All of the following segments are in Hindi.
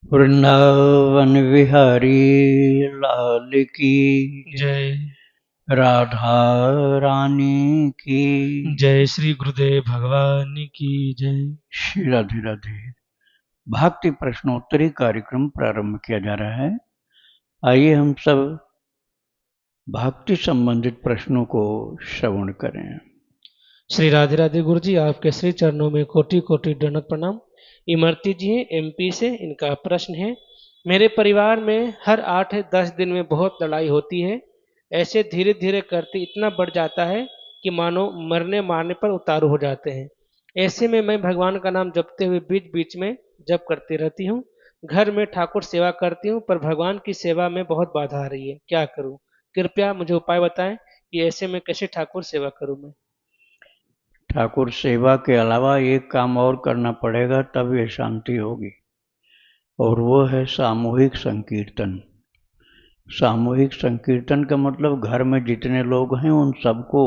वृंदावन बिहारी लाल की जय। राधा रानी की जय श्री गुरुदेव भगवान की जय। श्री राधे राधे। भक्ति प्रश्नोत्तरी कार्यक्रम प्रारंभ किया जा रहा है। आइए हम सब भक्ति संबंधित प्रश्नों को श्रवण करें। श्री राधे राधे गुरु जी, आपके श्री चरणों में कोटि कोटि दंडवत प्रणाम। इमरती जी हैं एमपी से। इनका प्रश्न है, मेरे परिवार में हर 8-10 दिन में बहुत लड़ाई होती है। ऐसे धीरे धीरे करते इतना बढ़ जाता है कि मानो मरने मारने पर उतारू हो जाते हैं। ऐसे में मैं भगवान का नाम जपते हुए बीच बीच में जप करती रहती हूँ। घर में ठाकुर सेवा करती हूँ, पर भगवान की सेवा में बहुत बाधा आ रही है। क्या करूँ? कृपया मुझे उपाय बताएं कि ऐसे में कैसे ठाकुर सेवा करूँ मैं। ठाकुर सेवा के अलावा एक काम और करना पड़ेगा, तब ये शांति होगी, और वो है सामूहिक संकीर्तन। सामूहिक संकीर्तन का मतलब घर में जितने लोग हैं उन सबको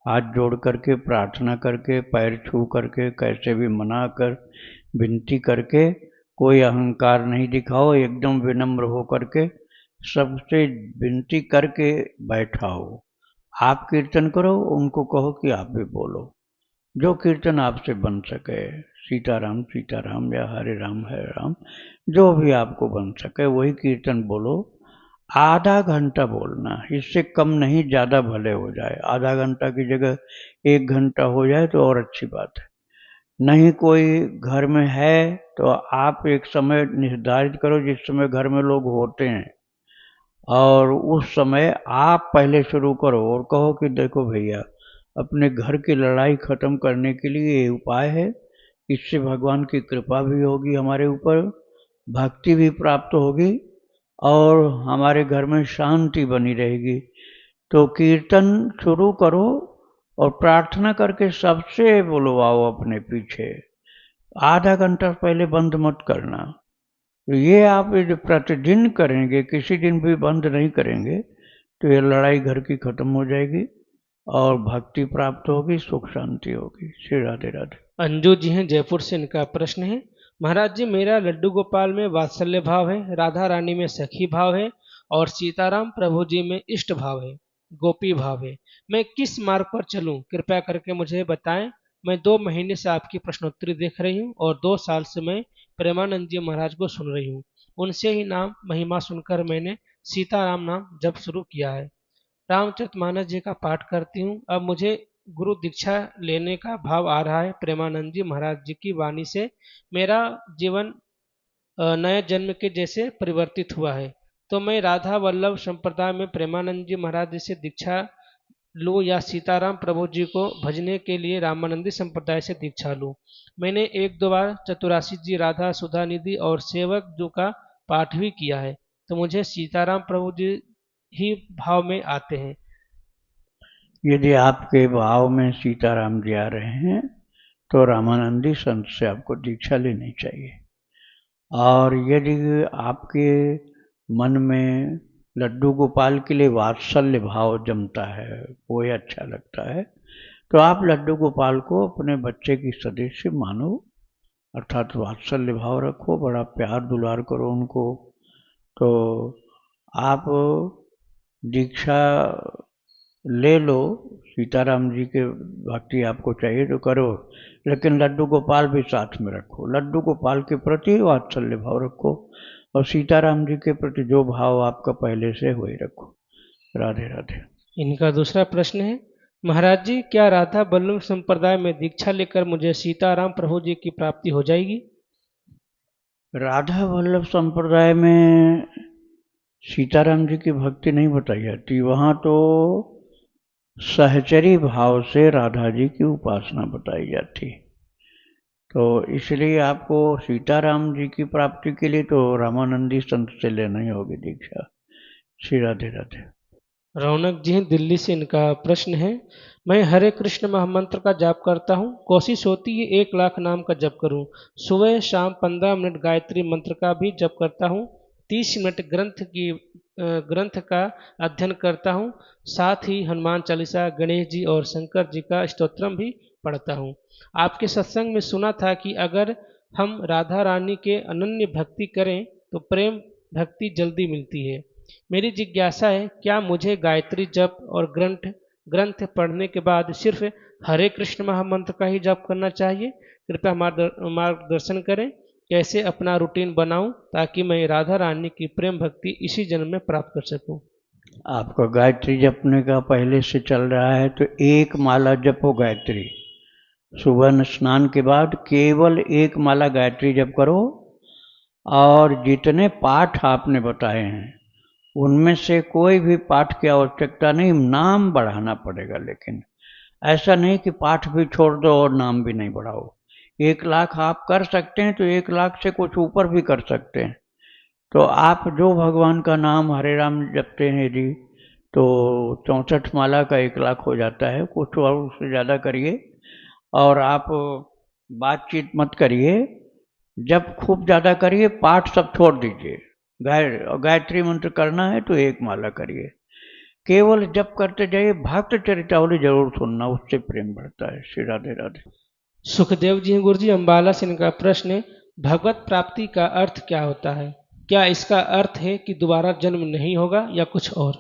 हाथ जोड़ करके, प्रार्थना करके, पैर छू करके, कैसे भी मना कर, विनती करके, कोई अहंकार नहीं दिखाओ, एकदम विनम्र हो करके सबसे विनती करके बैठाओ। आप कीर्तन करो, उनको कहो कि आप भी बोलो, जो कीर्तन आपसे बन सके, सीताराम सीताराम या हरे राम, जो भी आपको बन सके वही कीर्तन बोलो। आधा घंटा बोलना, इससे कम नहीं, ज़्यादा भले हो जाए। आधा घंटा की जगह 1 घंटा हो जाए तो और अच्छी बात है। नहीं कोई घर में है तो आप एक समय निर्धारित करो जिस समय घर में लोग होते हैं, और उस समय आप पहले शुरू करो और कहो कि देखो भैया, अपने घर की लड़ाई खत्म करने के लिए ये उपाय है। इससे भगवान की कृपा भी होगी हमारे ऊपर, भक्ति भी प्राप्त होगी, और हमारे घर में शांति बनी रहेगी। तो कीर्तन शुरू करो और प्रार्थना करके सबसे बुलवाओ अपने पीछे। आधा घंटा पहले बंद मत करना। तो ये आप यदि प्रतिदिन करेंगे, किसी दिन भी बंद नहीं करेंगे, तो ये लड़ाई घर की खत्म हो जाएगी और भक्ति प्राप्त होगी, सुख शांति होगी। श्री राधे राधे। अंजू जी हैं जयपुर से। इनका प्रश्न है, महाराज जी, मेरा लड्डू गोपाल में वात्सल्य भाव है, राधा रानी में सखी भाव है और सीताराम प्रभु जी में इष्ट भाव है, गोपी भाव है। मैं किस मार्ग पर चलूं? कृपया करके मुझे बताएं। मैं 2 महीने से आपकी प्रश्नोत्तरी देख रही हूँ और 2 साल से मैं प्रेमानंद जी महाराज को सुन रही हूँ। उनसे ही नाम महिमा सुनकर मैंने सीताराम नाम जब शुरू किया है। रामचरितमानस जी का पाठ करती हूँ। अब मुझे गुरु दीक्षा लेने का भाव आ रहा है। प्रेमानंद जी महाराज जी की वाणी से मेरा जीवन नए जन्म के जैसे परिवर्तित हुआ है। तो मैं राधा वल्लभ संप्रदाय में प्रेमानंद जी महाराज जी से दीक्षा लूँ या सीताराम प्रभु जी को भजने के लिए रामानंदी संप्रदाय से दीक्षा लूँ? मैंने 1-2 बार चतुराशी जी, राधा सुधा निधि और सेवक जो का पाठ भी किया है। तो मुझे सीताराम प्रभु जी ही भाव में आते हैं। यदि आपके भाव में सीताराम जी आ रहे हैं तो रामानंदी संत से आपको दीक्षा लेनी चाहिए। और यदि आपके मन में लड्डू गोपाल के लिए वात्सल्य भाव जमता है, वो ही अच्छा लगता है, तो आप लड्डू गोपाल को अपने बच्चे की सदस्य मानो, अर्थात वात्सल्य भाव रखो, बड़ा प्यार दुलार करो उनको। तो आप दीक्षा ले लो, सीताराम जी के भक्ति आपको चाहिए तो करो, लेकिन लड्डू गोपाल भी साथ में रखो। लड्डू गोपाल के प्रति वात्सल्य भाव रखो और सीताराम जी के प्रति जो भाव आपका पहले से वही रखो। राधे राधे। इनका दूसरा प्रश्न है, महाराज जी, क्या राधा बल्लभ संप्रदाय में दीक्षा लेकर मुझे सीताराम प्रभु जी की प्राप्ति हो जाएगी? राधा वल्लभ संप्रदाय में सीताराम जी की भक्ति नहीं बताई जाती, वहाँ तो सहचरी भाव से राधा जी की उपासना बताई जाती। तो इसलिए आपको सीताराम जी की प्राप्ति के लिए तो रामानंदी संत से लेना ही होगी दीक्षा। श्री राधे राधे। रौनक जी हैं दिल्ली से। इनका प्रश्न है, मैं हरे कृष्ण महामंत्र का जाप करता हूँ। कोशिश होती है 1 लाख नाम का जप करूँ। सुबह शाम 15 मिनट गायत्री मंत्र का भी जप करता हूँ। 30 मिनट ग्रंथ का अध्ययन करता हूँ। साथ ही हनुमान चालीसा, गणेश जी और शंकर जी का स्तोत्रम भी पढ़ता हूँ। आपके सत्संग में सुना था कि अगर हम राधा रानी के अनन्य भक्ति करें तो प्रेम भक्ति जल्दी मिलती है। मेरी जिज्ञासा है, क्या मुझे गायत्री जप और ग्रंथ पढ़ने के बाद सिर्फ हरे कृष्ण महामंत्र का ही जप करना चाहिए? कृपया मार्गदर्शन करें, कैसे अपना रूटीन बनाऊं ताकि मैं राधा रानी की प्रेम भक्ति इसी जन्म में प्राप्त कर सकूं। आपका गायत्री जपने का पहले से चल रहा है तो एक माला जपो गायत्री। सुबह स्नान के बाद केवल एक माला गायत्री जप करो, और जितने पाठ आपने बताए हैं उनमें से कोई भी पाठ की आवश्यकता नहीं, नाम बढ़ाना पड़ेगा। लेकिन ऐसा नहीं कि पाठ भी छोड़ दो और नाम भी नहीं बढ़ाओ। 1,00,000 आप कर सकते हैं तो 1,00,000 से कुछ ऊपर भी कर सकते हैं। तो आप जो भगवान का नाम हरे राम जपते हैं यदि, तो 64 माला का 1,00,000 हो जाता है। कुछ और उससे ज़्यादा करिए, और आप बातचीत मत करिए। जब खूब ज़्यादा करिए, पाठ सब छोड़ दीजिए। गायत्री मंत्र करना है तो एक माला करिए। केवल जप करते जाइए। भक्त चरितावली जरूर सुनना, उससे प्रेम बढ़ता है। श्री राधे राधे। सुखदेव जी गुरु जी अम्बाला से इनका प्रश्न है, भगवत प्राप्ति का अर्थ क्या होता है? क्या इसका अर्थ है कि दोबारा जन्म नहीं होगा या कुछ और?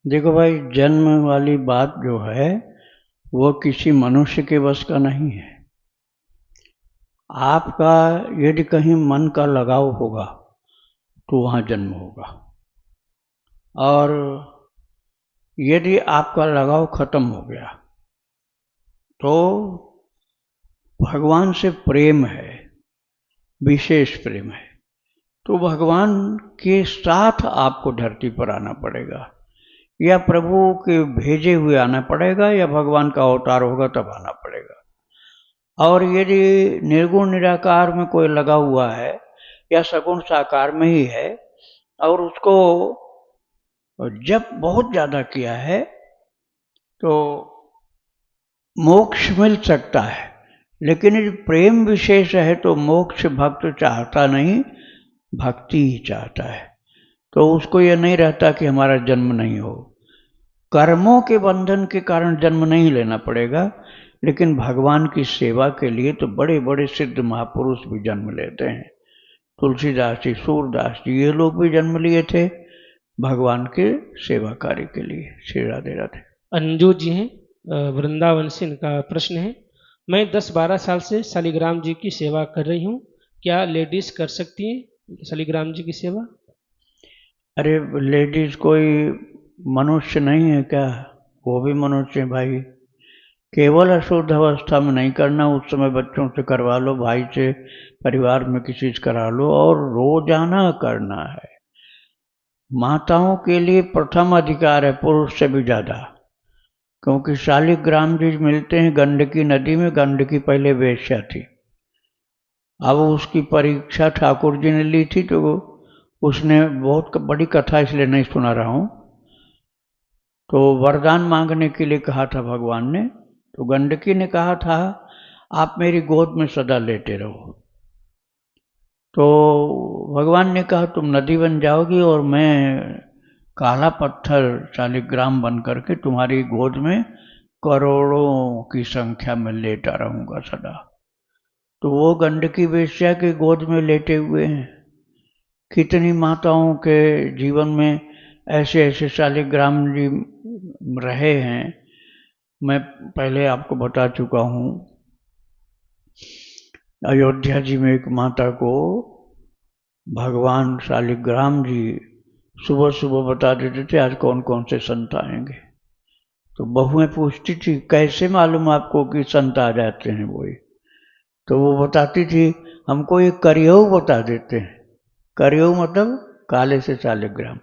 देखो भाई, जन्म वाली बात जो है वो किसी मनुष्य के बस का नहीं है। आपका यदि कहीं मन का लगाव होगा तो वहाँ जन्म होगा, और यदि आपका लगाव खत्म हो गया तो भगवान से प्रेम है, विशेष प्रेम है, तो भगवान के साथ आपको धरती पर आना पड़ेगा, या प्रभु के भेजे हुए आना पड़ेगा, या भगवान का अवतार होगा तब आना पड़ेगा। और यदि निर्गुण निराकार में कोई लगा हुआ है या सगुण साकार में ही है, और उसको जब बहुत ज़्यादा किया है तो मोक्ष मिल सकता है। लेकिन यदि प्रेम विशेष है तो मोक्ष भक्त चाहता नहीं, भक्ति ही चाहता है। तो उसको यह नहीं रहता कि हमारा जन्म नहीं हो। कर्मों के बंधन के कारण जन्म नहीं लेना पड़ेगा, लेकिन भगवान की सेवा के लिए तो बड़े बड़े सिद्ध महापुरुष भी जन्म लेते हैं। तुलसीदास जी, सूरदास जी, ये लोग भी जन्म लिए थे भगवान के सेवा कार्य के लिए। श्री राधे राधे। अंजू जी हैं वृंदावन से, इनका प्रश्न है, मैं 10-12 साल से शालिग्राम जी की सेवा कर रही हूँ, क्या लेडीज कर सकती हैं शालिग्राम जी की सेवा? अरे लेडीज कोई मनुष्य नहीं है क्या? वो भी मनुष्य है भाई। केवल अशुद्ध अवस्था में नहीं करना, उस समय बच्चों से करवा लो, भाई से, परिवार में किसी से करा लो, और रोजाना करना है। माताओं के लिए प्रथम अधिकार है, पुरुष से भी ज़्यादा, क्योंकि शालिग्राम जी मिलते हैं गंडकी नदी में। गंडकी पहले वेश्या थी, अब उसकी परीक्षा ठाकुर जी ने ली थी, तो उसने बहुत बड़ी कथा इसलिए नहीं सुना रहा हूँ। तो वरदान मांगने के लिए कहा था भगवान ने, तो गंडकी ने कहा था आप मेरी गोद में सदा लेटे रहो। तो भगवान ने कहा तुम नदी बन जाओगी और मैं काला पत्थर शालिग्राम बन करके तुम्हारी गोद में करोड़ों की संख्या में लेटा रहूंगा सदा। तो वो गंडकी वेश्या के गोद में लेटे हुए हैं। कितनी माताओं के जीवन में ऐसे ऐसे शालिग्राम जी रहे हैं, मैं पहले आपको बता चुका हूँ। अयोध्या जी में एक माता को भगवान शालिग्राम जी सुबह सुबह बता देते थे आज कौन कौन से संत आएंगे। तो बहुएं पूछती थी कैसे मालूम आपको कि संत आ जाते हैं वही? तो वो बताती थी हमको ये करियऊ बता देते हैं। करियऊ मतलब काले से शालिग्राम।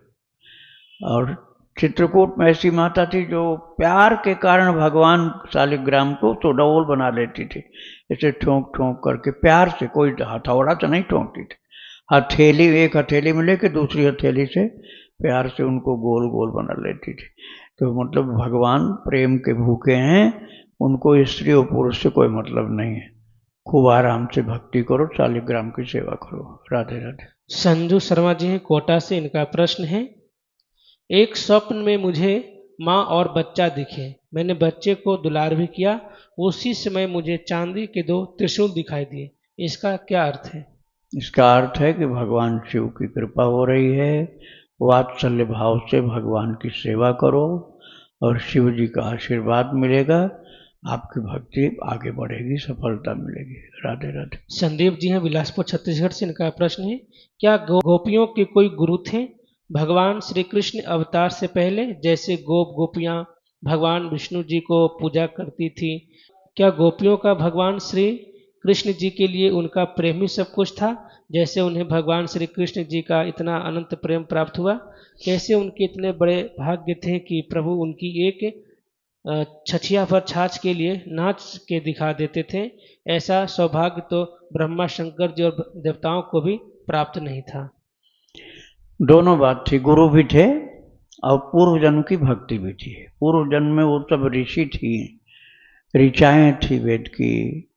और चित्रकूट में ऐसी माता थी जो प्यार के कारण भगवान शालिग्राम को चौडौल बना लेती थी, ऐसे ठोंक ठोंक करके प्यार से, कोई हथौड़ा तो नहीं ठोंकती थी, हथेली, एक हथेली में लेके दूसरी हथेली से प्यार से उनको गोल गोल बना लेती थी। तो मतलब भगवान प्रेम के भूखे हैं, उनको स्त्री और पुरुष से कोई मतलब नहीं है। खूब आराम से भक्ति करो, शालिग्राम की सेवा करो। राधे राधे। संजू शर्मा जी हैं कोटा से, इनका प्रश्न है, एक स्वप्न में मुझे माँ और बच्चा दिखे, मैंने बच्चे को दुलार भी किया, उसी समय मुझे चांदी के 2 त्रिशूल दिखाई दिए, इसका क्या अर्थ है? इसका अर्थ है कि भगवान शिव की कृपा हो रही है, वात्सल्य भाव से भगवान की सेवा करो और शिव जी का आशीर्वाद मिलेगा, आपकी भक्ति आगे बढ़ेगी, सफलता मिलेगी। राधे राधे। संदीप जी हैं बिलासपुर छत्तीसगढ़ से, इनका प्रश्न है, क्या गोपियों के कोई गुरु थे भगवान श्री कृष्ण अवतार से पहले? जैसे गोपियां भगवान विष्णु जी को पूजा करती थी, क्या गोपियों का भगवान श्री कृष्ण जी के लिए उनका प्रेम ही सब कुछ था? जैसे उन्हें भगवान श्री कृष्ण जी का इतना अनंत प्रेम प्राप्त हुआ, कैसे उनके इतने बड़े भाग्य थे कि प्रभु उनकी एक छछिया पर छाछ के लिए नाच के दिखा देते थे? ऐसा सौभाग्य तो ब्रह्मा शंकर जी और देवताओं को भी प्राप्त नहीं था। दोनों बात थी, गुरु भी थे और पूर्व जन्म की भक्ति भी थी। पूर्व जन्म में वो सब ऋषि थी, ऋचाएं थी, वेद की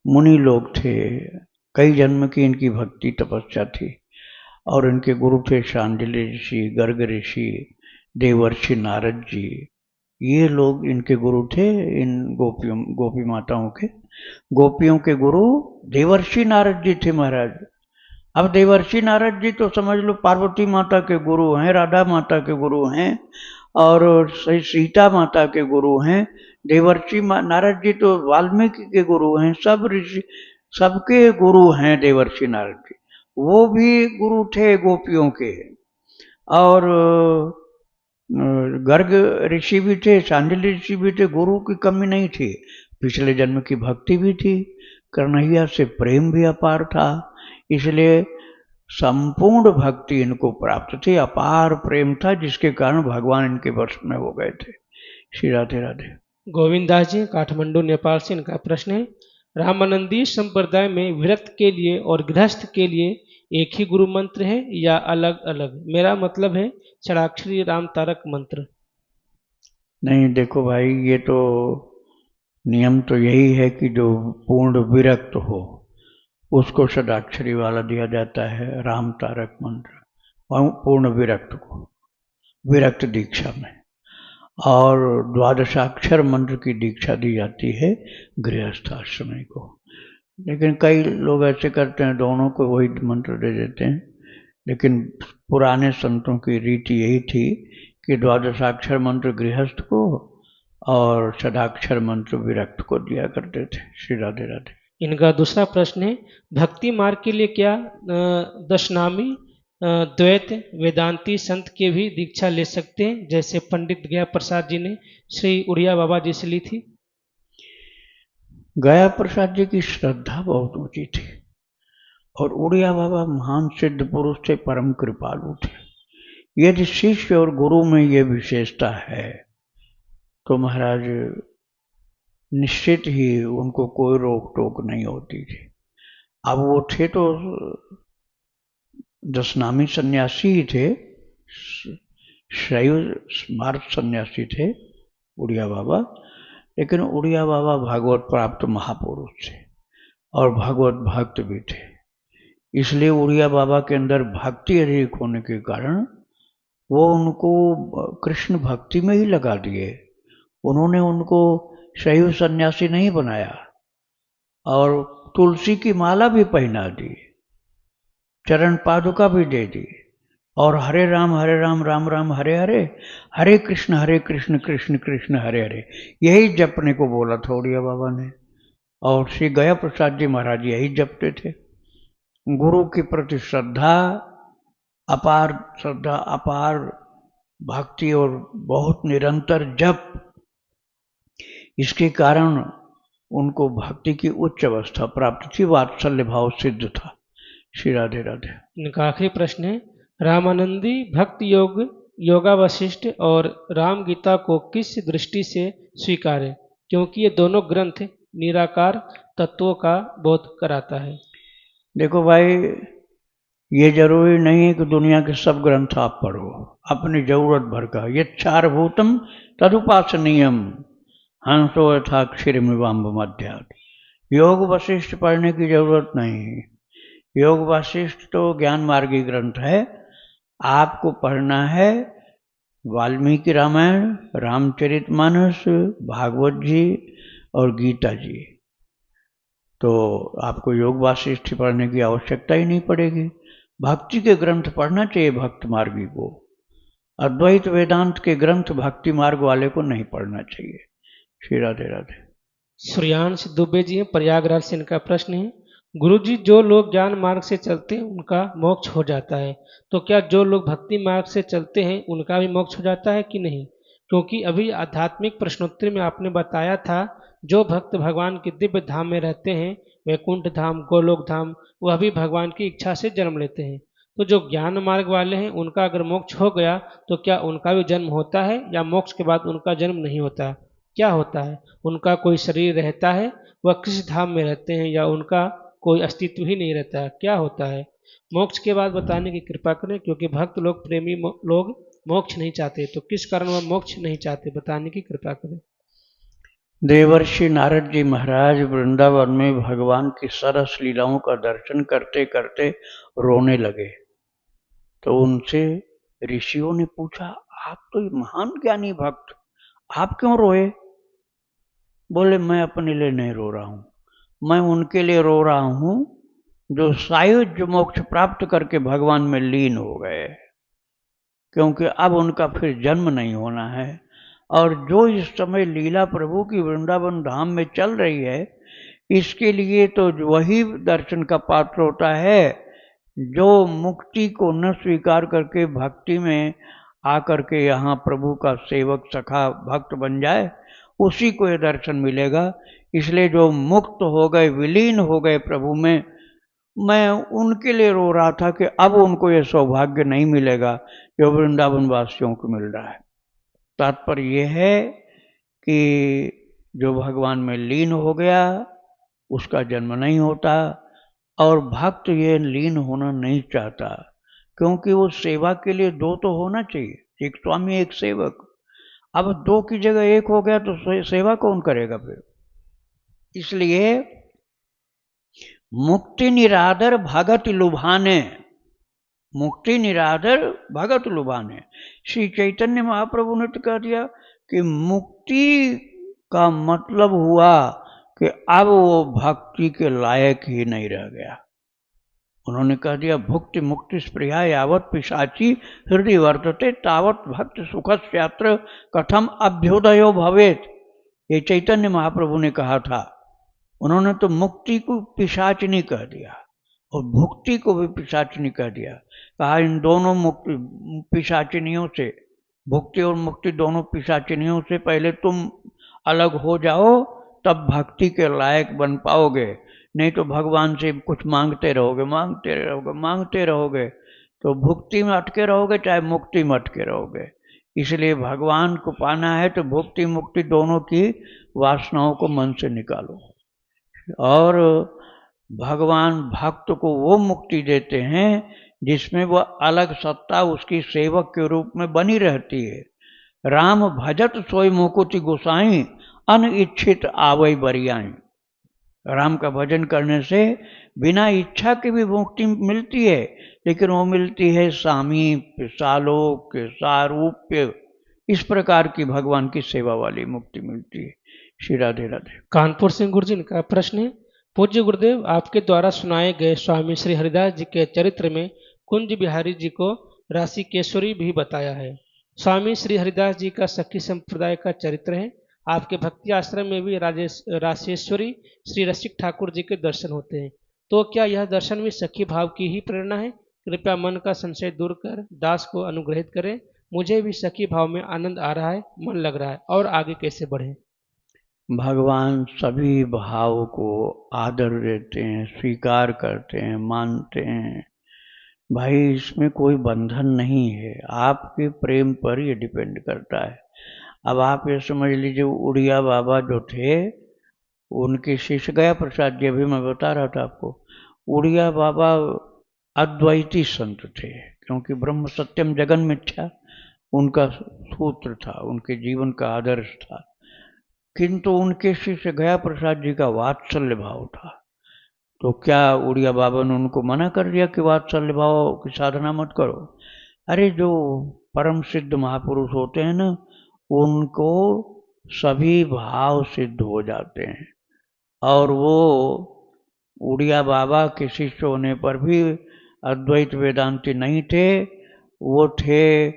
मुनि लोग थे, कई जन्म की इनकी भक्ति तपस्या थी और इनके गुरु थे शांडिल्य ऋषि, गर्ग ऋषि, देवर्षि नारद जी। ये लोग इनके गुरु थे, इन गोपी माताओं के। गोपियों के गुरु देवर्षि नारद जी थे महाराज। अब देवर्षि नारद जी तो समझ लो पार्वती माता के गुरु हैं, राधा माता के गुरु हैं और सीता माता के गुरु हैं। देवर्षि नारद जी तो वाल्मीकि के गुरु हैं, सब ऋषि सबके गुरु हैं देवर्षि नारद जी। वो भी गुरु थे गोपियों के। और गर्ग ऋषि भी थे, शांडिल्य ऋषि भी थे, गुरु की कमी नहीं थी। पिछले जन्म की भक्ति भी थी, कन्हैया से प्रेम भी अपार था, इसलिए संपूर्ण भक्ति इनको प्राप्त थी, अपार प्रेम था, जिसके कारण भगवान इनके वश में हो गए थे। श्री राधे राधे। गोविंद दास जी काठमांडू नेपाल से, इनका प्रश्न है, रामानंदी संप्रदाय में विरक्त के लिए और गृहस्थ के लिए एक ही गुरु मंत्र है या अलग अलग? मेरा मतलब है षडाक्षरी राम तारक मंत्र। नहीं देखो भाई, ये तो नियम तो यही है कि जो पूर्ण विरक्त हो उसको षडाक्षरी वाला दिया जाता है राम तारक मंत्र, और पूर्ण विरक्त को विरक्त दीक्षा में, और द्वादशाक्षर मंत्र की दीक्षा दी जाती है गृहस्थ आश्रमी को। लेकिन कई लोग ऐसे करते हैं, दोनों को वही मंत्र दे देते हैं, लेकिन पुराने संतों की रीति यही थी कि द्वादशाक्षर मंत्र गृहस्थ को और षडाक्षर मंत्र विरक्त को दिया करते थे। श्री राधे राधे। इनका दूसरा प्रश्न है, भक्ति मार्ग के लिए क्या दशनामी द्वैत वेदांती संत के भी दीक्षा ले सकते हैं, जैसे पंडित गया प्रसाद जी ने श्री उड़िया बाबा जी से ली थी? गया प्रसाद जी की श्रद्धा बहुत ऊंची थी और उड़िया बाबा महान सिद्ध पुरुष थे, परम कृपालु थे। यदि शिष्य और गुरु में ये विशेषता है तो महाराज निश्चित ही उनको कोई रोक टोक नहीं होती थी। अब वो थे तो दशनामी सन्यासी ही थे, शैव स्मार्त सन्यासी थे उड़िया बाबा, लेकिन उड़िया बाबा भागवत प्राप्त महापुरुष थे और भगवत भक्त भी थे। इसलिए उड़िया बाबा के अंदर भक्ति अधिक होने के कारण वो उनको कृष्ण भक्ति में ही लगा दिए। उन्होंने उनको शैव सन्यासी नहीं बनाया और तुलसी की माला भी पहना दी, चरण पादुका भी दे दी, और हरे राम राम राम हरे हरे, हरे कृष्ण कृष्ण कृष्ण हरे हरे, यही जपने को बोला था उड़िया बाबा ने। और श्री गया प्रसाद जी महाराज यही जपते थे। गुरु के प्रति श्रद्धा, अपार भक्ति और बहुत निरंतर जप, इसके कारण उनको भक्ति की उच्च अवस्था प्राप्त थी, वात्सल्य भाव सिद्ध था। श्री राधे राधे। इनका आखिरी प्रश्न है, रामानंदी भक्त योग, योगा वशिष्ठ और राम गीता को किस दृष्टि से स्वीकारें, क्योंकि ये दोनों ग्रंथ निराकार तत्वों का बोध कराता है? देखो भाई, ये जरूरी नहीं है कि दुनिया के सब ग्रंथ आप पढ़ो, अपनी जरूरत भर का। यच्छारभूतम तदुपासनीयम हंसो यथाक्षरमिवाम्ब मध्यात्। योग वशिष्ठ पढ़ने की जरूरत नहीं। योग वशिष्ठ तो ज्ञान मार्गी ग्रंथ है, आपको पढ़ना है वाल्मीकि रामायण, रामचरितमानस, भागवत जी और गीता जी। तो आपको योग वासिष्ठ पढ़ने की आवश्यकता ही नहीं पड़ेगी। भक्ति के ग्रंथ पढ़ना चाहिए भक्त मार्गी को। अद्वैत वेदांत के ग्रंथ भक्ति मार्ग वाले को नहीं पढ़ना चाहिए। श्री राधे राधे। सूर्यांश दुबे जी हैं, प्रयागराज से इनका प्रश्न है, गुरुजी जो लोग ज्ञान मार्ग से चलते हैं उनका मोक्ष हो जाता है, तो क्या जो लोग भक्ति मार्ग से चलते हैं उनका भी मोक्ष हो जाता है कि नहीं? क्योंकि अभी आध्यात्मिक प्रश्नोत्तरी में आपने बताया था जो भक्त भगवान के दिव्य धाम में रहते हैं, वैकुंठ धाम, गोलोक धाम, वह भी भगवान की इच्छा से जन्म लेते हैं। तो जो ज्ञान मार्ग वाले हैं उनका अगर मोक्ष हो गया तो क्या उनका भी जन्म होता है या मोक्ष के बाद उनका जन्म नहीं होता? क्या होता है? उनका कोई शरीर रहता है? वह किस धाम में रहते हैं या उनका कोई अस्तित्व ही नहीं रहता है? क्या होता है? मोक्ष के बाद बताने की कृपा करें, क्योंकि भक्त लोग, प्रेमी लोग मोक्ष नहीं चाहते, तो किस कारण वह मोक्ष नहीं चाहते, बताने की कृपा करें। देवर्षि नारद जी महाराज वृंदावन में भगवान की सरस लीलाओं का दर्शन करते करते रोने लगे। तो उनसे ऋषियों ने पूछा, आप तो महान ज्ञानी भक्त, आप क्यों रोए? बोले, मैं अपने लिए नहीं रो रहा हूं, मैं उनके लिए रो रहा हूं जो सायुज्य मोक्ष प्राप्त करके भगवान में लीन हो गए, क्योंकि अब उनका फिर जन्म नहीं होना है। और जो इस समय लीला प्रभु की वृंदावन धाम में चल रही है, इसके लिए तो वही दर्शन का पात्र होता है जो मुक्ति को न स्वीकार करके भक्ति में आकर के यहाँ प्रभु का सेवक सखा भक्त बन जाए, उसी को ये दर्शन मिलेगा। इसलिए जो मुक्त हो गए, विलीन हो गए प्रभु में, मैं उनके लिए रो रहा था कि अब उनको ये सौभाग्य नहीं मिलेगा जो वृंदावन वासियों को मिल रहा है। तात्पर्य यह है कि जो भगवान में लीन हो गया उसका जन्म नहीं होता, और भक्त ये लीन होना नहीं चाहता, क्योंकि वो सेवा के लिए दो तो होना चाहिए, एक स्वामी एक सेवक। अब दो की जगह एक हो गया तो सेवा कौन करेगा फिर? इसलिए मुक्ति निरादर भगत लुभाने, मुक्ति निरादर भगत लुभाने। श्री चैतन्य महाप्रभु ने तो कह दिया कि मुक्ति का मतलब हुआ कि अब वो भक्ति के लायक ही नहीं रह गया। उन्होंने कह दिया, भुक्ति मुक्ति स्पृहा यावत पिशाची हृदय वर्तते तावत भक्त सुखस्यात्र कथम अभ्युदयो भवेत। ये चैतन्य महाप्रभु ने कहा था। उन्होंने तो मुक्ति को पिशाचिनी कह दिया और भुक्ति को भी पिशाचिनी कह दिया। कहा इन दोनों मुक्ति पिशाचिनियों से, भुक्ति और मुक्ति दोनों पिशाचिनियों से पहले तुम अलग हो जाओ, तब भक्ति के लायक बन पाओगे। नहीं तो भगवान से कुछ मांगते रहोगे, मांगते रहोगे, मांगते रहोगे, तो भुक्ति में अटके रहोगे चाहे मुक्ति में अटके रहोगे। इसलिए भगवान को पाना है तो भुक्ति मुक्ति दोनों की वासनाओं को मन से निकालो। और भगवान भक्त को वो मुक्ति देते हैं जिसमें वह अलग सत्ता उसकी सेवक के रूप में बनी रहती है। राम भजत सोई मुकुति गोसाई, अनिच्छित आवई बरियाई। राम का भजन करने से बिना इच्छा के भी मुक्ति मिलती है, लेकिन वो मिलती है सामीप्य, सालोक्य, सारूप्य, इस प्रकार की भगवान की सेवा वाली मुक्ति मिलती है। श्री राधे राधे। कानपुर सिंह गुरु जी का प्रश्न है, पूज्य गुरुदेव, आपके द्वारा सुनाए गए स्वामी श्री हरिदास जी के चरित्र में कुंज बिहारी जी को राशिकेश्वरी भी बताया है। स्वामी श्री हरिदास जी का सखी संप्रदाय का चरित्र है। आपके भक्ति आश्रम में भी राशेश्वरी श्री रसिक ठाकुर जी के दर्शन होते हैं, तो क्या यह दर्शन भी सखी भाव की ही प्रेरणा है? कृपया मन का संशय दूर कर दास को अनुग्रहित करें। मुझे भी सखी भाव में आनंद आ रहा है, मन लग रहा है, और आगे कैसे बढ़े? भगवान सभी भाव को आदर देते हैं, स्वीकार करते हैं, मानते हैं। भाई इसमें कोई बंधन नहीं है, आपके प्रेम पर ये डिपेंड करता है। अब आप ये समझ लीजिए, उड़िया बाबा जो थे उनके शिष्य गया प्रसाद जी, अभी मैं बता रहा था आपको, उड़िया बाबा अद्वैती संत थे, क्योंकि ब्रह्म सत्यम जगन मिथ्या उनका सूत्र था, उनके जीवन का आदर्श था। किंतु उनके शिष्य गया प्रसाद जी का वात्सल्य भाव था। तो क्या उड़िया बाबा ने उनको मना कर दिया कि वात्सल्य भाव की साधना मत करो? अरे जो परम सिद्ध महापुरुष होते हैं ना, उनको सभी भाव सिद्ध हो जाते हैं और वो उड़िया बाबा के शिष्य होने पर भी अद्वैत वेदांती नहीं थे, वो थे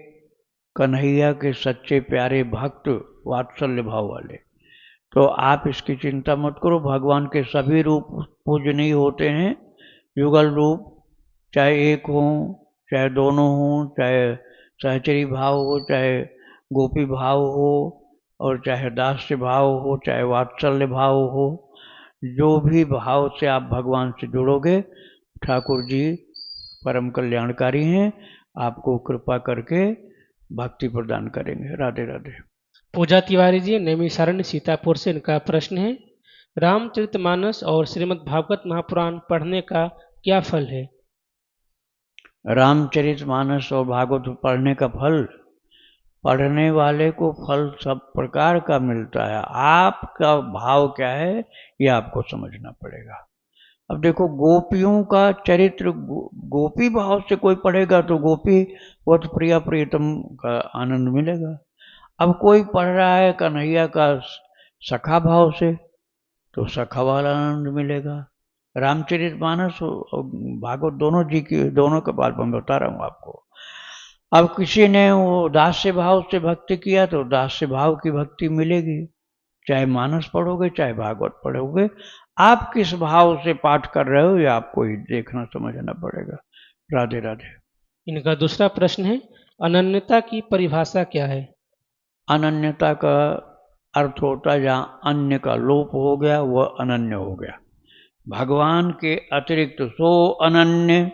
कन्हैया के सच्चे प्यारे भक्त, वात्सल्य भाव वाले। तो आप इसकी चिंता मत करो, भगवान के सभी रूप पूजनीय होते हैं। युगल रूप चाहे एक हो, चाहे दोनों हो, चाहे सहचरी भाव हो, चाहे गोपी भाव हो, और चाहे दास्य भाव हो, चाहे वात्सल्य भाव हो, जो भी भाव से आप भगवान से जुड़ोगे, ठाकुर जी परम कल्याणकारी हैं, आपको कृपा करके भक्ति प्रदान करेंगे। राधे राधे। पूजा तिवारी जी नैमिषारण्य सीतापुर से, इनका प्रश्न है रामचरितमानस और श्रीमद् भागवत महापुराण पढ़ने का क्या फल है? रामचरितमानस और भागवत पढ़ने का फल, पढ़ने वाले को फल सब प्रकार का मिलता है, आपका भाव क्या है ये आपको समझना पड़ेगा। अब देखो, गोपियों का चरित्र, गोपी भाव से कोई पढ़ेगा तो गोपी वत प्रिया प्रियतम का आनंद मिलेगा। अब कोई पढ़ रहा है कन्हैया का सखा भाव से, तो सखा वाला आनंद मिलेगा। रामचरितमानस और भागवत दोनों जी की, दोनों के बारे में बता रहा हूँ आपको। अब किसी ने वो दास्य भाव से भक्ति किया तो दास्य भाव की भक्ति मिलेगी, चाहे मानस पढ़ोगे चाहे भागवत पढ़ोगे। आप किस भाव से पाठ कर रहे हो ये आपको ही देखना समझना पड़ेगा। राधे राधे। इनका दूसरा प्रश्न है अनन्यता की परिभाषा क्या है? अनन्यता का अर्थ होता है जहाँ अन्य का लोप हो गया वह अनन्य हो गया। भगवान के अतिरिक्त सो अनन्य,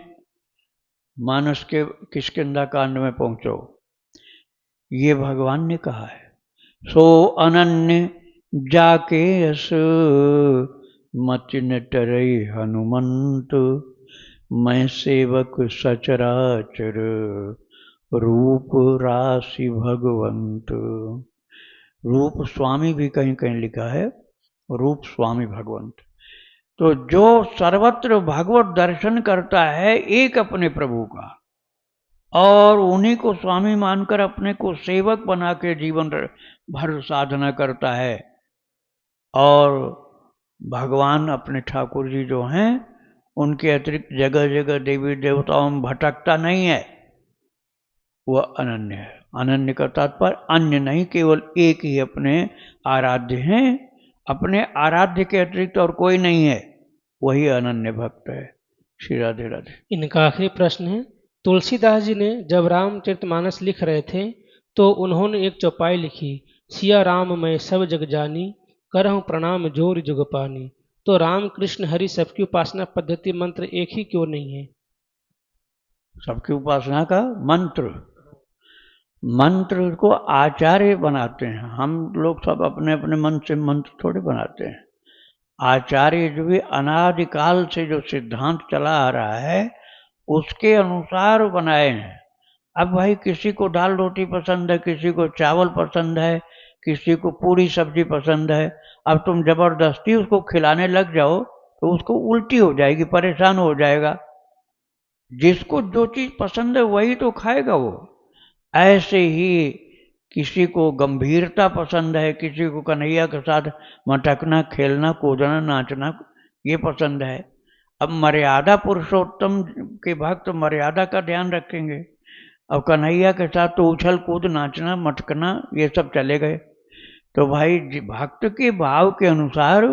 मानस के किष्किंधा कांड में पहुंचो, ये भगवान ने कहा है। सो अनन्य जाके यस मत न टरई हनुमंत, मैं सेवक सचराचर रूप राशि भगवंत। रूप स्वामी भी कहीं कहीं लिखा है, रूप स्वामी भगवंत। तो जो सर्वत्र भगवत दर्शन करता है एक अपने प्रभु का, और उन्हीं को स्वामी मानकर अपने को सेवक बना के जीवन भर साधना करता है, और भगवान अपने ठाकुर जी जो हैं उनके अतिरिक्त जगह जगह देवी देवताओं में भटकता नहीं है, वह अनन्य है। अनन्य का तात्पर्य अन्य नहीं, केवल एक ही अपने आराध्य हैं, अपने आराध्य के अतिरिक्त और कोई नहीं है, वही अनन्य भक्त है। श्री राधे राधे। इनका आखिरी प्रश्न है तुलसीदास जी ने जब रामचरितमानस लिख रहे थे तो उन्होंने एक चौपाई लिखी, सिया राम मैं सब जग जानी, करहूँ प्रणाम जोर जुग पानी। तो राम कृष्ण हरि सबकी उपासना पद्धति मंत्र एक ही क्यों नहीं है? सबकी उपासना का मंत्र, मंत्र को आचार्य बनाते हैं। हम लोग सब अपने अपने मन से मंत्र थोड़े बनाते हैं। आचार्य जो भी अनादिकाल से जो सिद्धांत चला आ रहा है उसके अनुसार बनाए हैं। अब भाई किसी को दाल रोटी पसंद है, किसी को चावल पसंद है, किसी को पूरी सब्जी पसंद है। अब तुम जबरदस्ती उसको खिलाने लग जाओ तो उसको उल्टी हो जाएगी, परेशान हो जाएगा। जिसको जो चीज़ पसंद है वही तो खाएगा वो। ऐसे ही किसी को गंभीरता पसंद है, किसी को कन्हैया के साथ मटकना, खेलना, कूदना, नाचना ये पसंद है। अब मर्यादा पुरुषोत्तम के भक्त मर्यादा का ध्यान रखेंगे। अब कन्हैया के साथ तो उछल कूद, नाचना, मटकना ये सब चले गए। तो भाई भक्त के भाव के अनुसार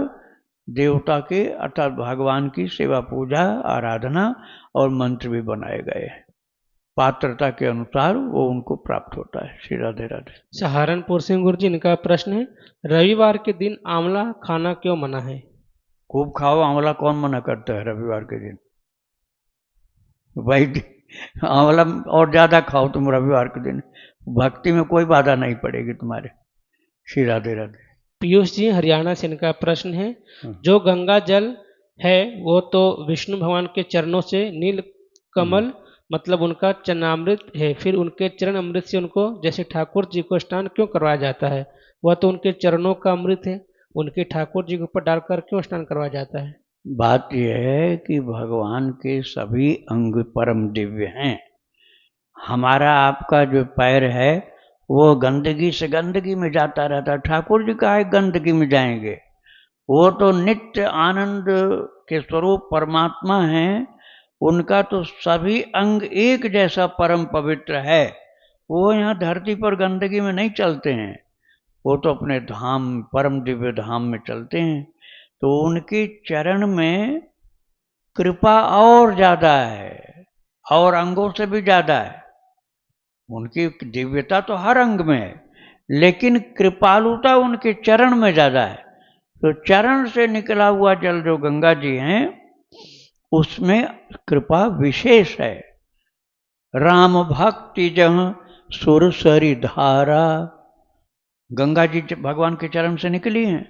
देवता के अर्थात भगवान की सेवा, पूजा, आराधना और मंत्र भी बनाए गए। पात्रता के अनुसार वो उनको प्राप्त होता है। श्री राधे राधे। सहारनपुर से गुरु जी, इनका प्रश्न है रविवार के दिन आंवला खाना क्यों मना है? खूब खाओ, आंवला कौन मना करता है रविवार के दिन? भाई आंवला और ज्यादा खाओ तुम रविवार के दिन, भक्ति में कोई बाधा नहीं पड़ेगी तुम्हारे। श्री राधे राधे। पीयूष जी हरियाणा से, इनका प्रश्न है जो गंगा जल है वो तो विष्णु भगवान के चरणों से नील कमल मतलब उनका चरणामृत है, फिर उनके चरण अमृत से उनको जैसे ठाकुर जी को स्नान क्यों करवाया जाता है? वह तो उनके चरणों का अमृत है, उनके ठाकुर जी के ऊपर डालकर क्यों स्नान करवाया जाता है? बात यह है कि भगवान के सभी अंग परम दिव्य हैं। हमारा आपका जो पैर है वो गंदगी से गंदगी में जाता रहता है, ठाकुर जी का है गंदगी में जाएंगे? वो तो नित्य आनंद के स्वरूप परमात्मा हैं, उनका तो सभी अंग एक जैसा परम पवित्र है। वो यहाँ धरती पर गंदगी में नहीं चलते हैं, वो तो अपने धाम, परम दिव्य धाम में चलते हैं। तो उनके चरण में कृपा और ज्यादा है, और अंगों से भी ज्यादा है। उनकी दिव्यता तो हर अंग में है, लेकिन कृपालुता उनके चरण में ज्यादा है। तो चरण से निकला हुआ जल जो गंगा जी हैं, उसमें कृपा विशेष है। राम भक्ति जहाँ सुर सरी धारा, गंगा जी भगवान के चरण से निकली हैं,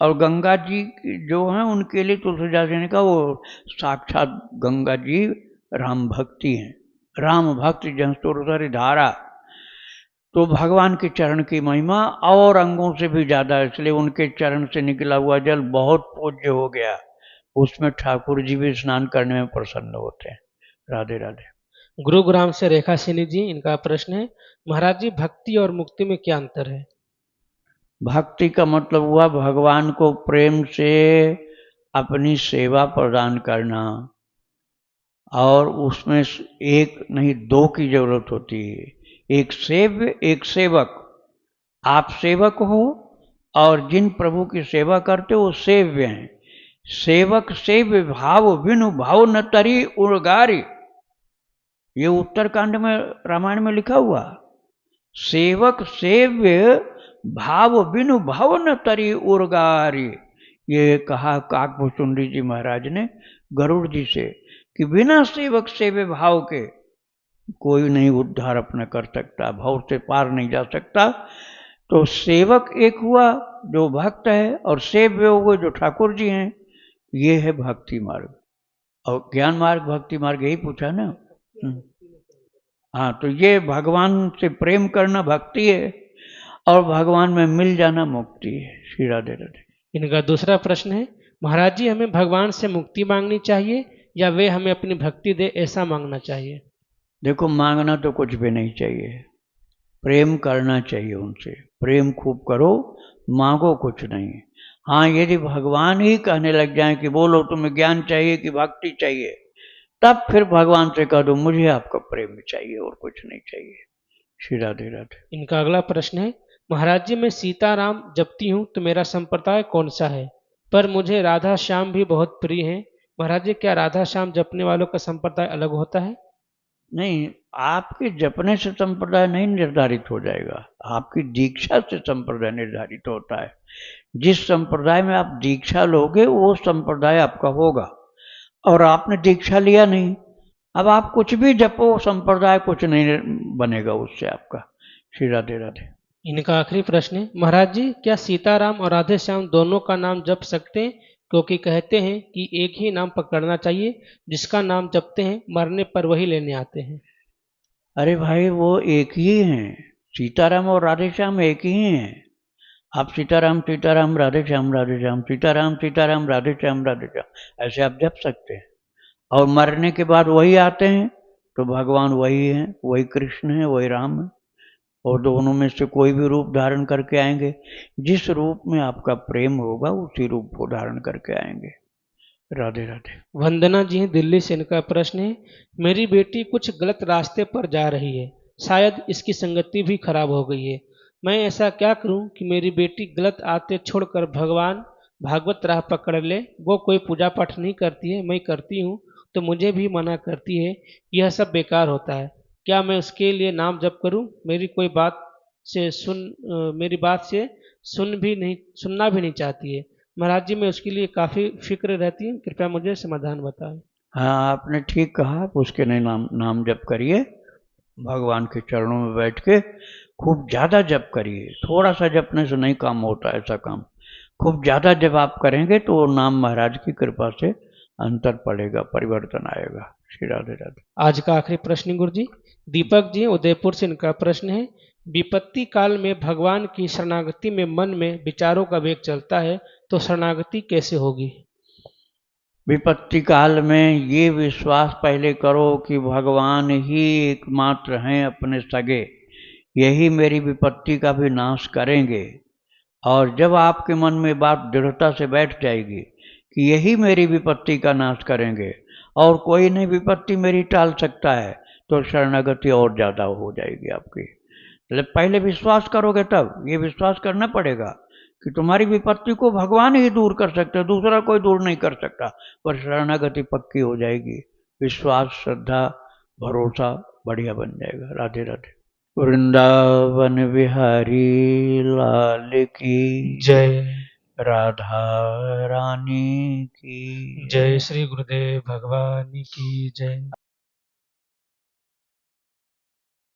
और गंगा जी जो हैं उनके लिए तुलसीदास जी ने कहा वो साक्षात गंगा जी राम भक्ति हैं। राम भक्ति जहाँ सुर सरी धारा, तो भगवान के चरण की महिमा और अंगों से भी ज्यादा है, इसलिए उनके चरण से निकला हुआ जल बहुत पूज्य हो गया। उसमें ठाकुर जी भी स्नान करने में प्रसन्न होते हैं। राधे राधे। गुरुग्राम से रेखा सिनी जी, इनका प्रश्न है, महाराज जी भक्ति और मुक्ति में क्या अंतर है? भक्ति का मतलब हुआ भगवान को प्रेम से अपनी सेवा प्रदान करना, और उसमें एक नहीं दो की जरूरत होती है, एक सेव्य एक सेवक। आप सेवक हो और जिन प्रभु की सेवा करते हो वो सेव्य हैं। सेवक सेव्य भाव बिनु भाव न तरी उर्गारी, ये उत्तरकांड में रामायण में लिखा हुआ। सेवक सेव्य भाव बिनु भाव न तरी उर्गारी, ये कहा काकभूषुंडी जी महाराज ने गरुड़ जी से कि बिना सेवक सेव्य भाव के कोई नहीं उद्धार अपना कर सकता, भाव से पार नहीं जा सकता। तो सेवक एक हुआ जो भक्त है, और सेव्य हुए जो ठाकुर जी हैं, ये है भक्ति मार्ग। और ज्ञान मार्ग भक्ति मार्ग यही पूछा ना। हाँ, तो ये भगवान से प्रेम करना भक्ति है, और भगवान में मिल जाना मुक्ति है। श्री राधे राधे। इनका दूसरा प्रश्न है, महाराज जी हमें भगवान से मुक्ति मांगनी चाहिए या वे हमें अपनी भक्ति दे, ऐसा मांगना चाहिए? देखो, मांगना तो कुछ भी नहीं चाहिए, प्रेम करना चाहिए उनसे। प्रेम खूब करो, मांगो कुछ नहीं। हाँ, यदि भगवान ही कहने लग जाए कि बोलो तुम्हें ज्ञान चाहिए कि भक्ति चाहिए, तब फिर भगवान से कह दो मुझे आपका प्रेम चाहिए और कुछ नहीं चाहिए। श्री राधे राधे। इनका अगला प्रश्न है, महाराज जी मैं सीताराम जपती हूँ तो मेरा संप्रदाय कौन सा है? पर मुझे राधा श्याम भी बहुत प्रिय है। महाराज जी क्या राधा श्याम जपने वालों का संप्रदाय अलग होता है? नहीं, आपके जपने से संप्रदाय नहीं निर्धारित हो जाएगा, आपकी दीक्षा से संप्रदाय निर्धारित होता है। जिस संप्रदाय में आप दीक्षा लोगे वो संप्रदाय आपका होगा, और आपने दीक्षा लिया नहीं, अब आप कुछ भी जपो संप्रदाय कुछ नहीं बनेगा उससे आपका। श्री राधे राधे। इनका आखिरी प्रश्न है, महाराज जी क्या सीताराम और राधे श्याम दोनों का नाम जप सकते हैं? क्योंकि कहते हैं कि एक ही नाम पकड़ना चाहिए, जिसका नाम जपते हैं मरने पर वही लेने आते हैं। अरे भाई, वो एक ही हैं, सीताराम और राधे श्याम एक ही हैं। आप सीताराम सीताराम राधे श्याम सीताराम सीताराम राधे श्याम ऐसे आप जप सकते हैं। और मरने के बाद वही आते हैं, तो भगवान वही हैं, वही कृष्ण है, वही राम है, और दोनों में से कोई भी रूप धारण करके आएंगे। जिस रूप में आपका प्रेम होगा उसी रूप को धारण करके आएंगे। राधे राधे। वंदना जी हैं दिल्ली से, इनका प्रश्न है, मेरी बेटी कुछ गलत रास्ते पर जा रही है, शायद इसकी संगति भी खराब हो गई है। मैं ऐसा क्या करूं कि मेरी बेटी गलत आते छोड़कर भगवान भागवत राह पकड़ ले? वो कोई पूजा पाठ नहीं करती है, मैं करती हूँ तो मुझे भी मना करती है, यह सब बेकार होता है। क्या मैं उसके लिए नाम जप करूं? मेरी बात से सुनना भी नहीं चाहती है। महाराज जी मैं उसके लिए काफ़ी फिक्र रहती है, कृपया मुझे समाधान बताएं। हाँ, आपने ठीक कहा, आप उसके नहीं नाम जप करिए, भगवान के चरणों में बैठ के खूब ज़्यादा जप करिए। थोड़ा सा जपने से नहीं काम होता ऐसा काम, खूब ज़्यादा जब आप करेंगे तो वो नाम महाराज की कृपा से अंतर पड़ेगा, परिवर्तन आएगा। श्री राधे राधे। आज का आखिरी प्रश्न गुरु जी, दीपक जी उदयपुर से, इनका प्रश्न है, विपत्ति काल में भगवान की शरणागति में मन में विचारों का वेग चलता है, तो शरणागति कैसे होगी? विपत्ति काल में ये विश्वास पहले करो कि भगवान ही एकमात्र हैं अपने सगे, यही मेरी विपत्ति का भी नाश करेंगे। और जब आपके मन में बात दृढ़ता से बैठ जाएगी कि यही मेरी विपत्ति का नाश करेंगे और कोई नहीं विपत्ति मेरी टाल सकता है, तो शरणागति और ज़्यादा हो जाएगी आपकी। मतलब पहले विश्वास करोगे तब, ये विश्वास करना पड़ेगा कि तुम्हारी विपत्ति को भगवान ही दूर कर सकते हैं, दूसरा कोई दूर नहीं कर सकता, पर शरणागति पक्की हो जाएगी, विश्वास, श्रद्धा, भरोसा बढ़िया बन जाएगा। राधे राधे। वृंदावन बिहारी लाल की जय। राधा रानी की जय श्री गुरुदेव भगवान की जय।